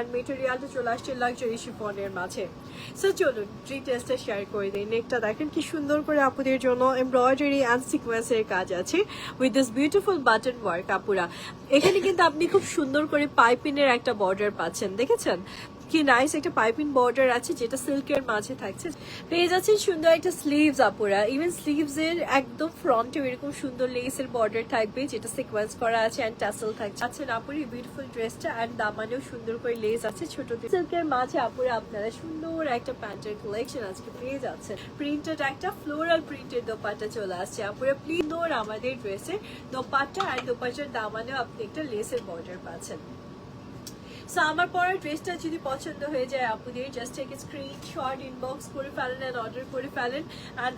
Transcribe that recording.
And মেটেরিয়ালটা চলে আসছে luxury শিফনের মাঝে। সো চলুন ডিটেলসটা শেয়ার করে দিই। নেকটা দেখেন কি সুন্দর করে আপুদের জন্য এমব্রয়ডারি অ্যান্ড সিকোয়েন্সের কাজ আছে with this beautiful button work. আপুরা এখানে কিন্তু আপনি খুব সুন্দর করে পাইপিনের একটা বর্ডার পাচ্ছেন, দেখেছেন কি নাইস একটা পাইপিং বর্ডার আছে যেটা সিল্কের মাঝে থাকছে। পেয়ে যাচ্ছেন সুন্দর একটা স্লিভস আপুরা, ইভেন স্লিভস এর একদম ফ্রন্টে এরকম সুন্দর লেসের বর্ডার থাকবে যেটা সিকোয়েন্স করা আছে এন্ড টাসেল থাকছে। আচ্ছা আপুরি বিউটিফুল ড্রেসটা এন্ড দামানেও সুন্দর করে লেস আছে ছোট সিল্কের মাঝে। আপুরা আপনারা সুন্দর একটা প্যান্টের কালেকশন আজকে পেয়ে যাচ্ছেন। প্রিন্টেড একটা ফ্লোরাল প্রিন্টের দোপাট্টা চলে আসছে আপুরা। প্লিজ আমাদের ড্রেসের দোপাট্টা আর দোপাট্টার দামানেও আপনি একটা লেসের বর্ডার পাচ্ছেন। সো আমার পরের ড্রেসটা যদি পছন্দ হয়ে যায় আপুদের জাস্ট টেক স্ক্রিনশট, ইনবক্স করে ফেলেন এন্ড অর্ডার করে ফেলেন। এন্ড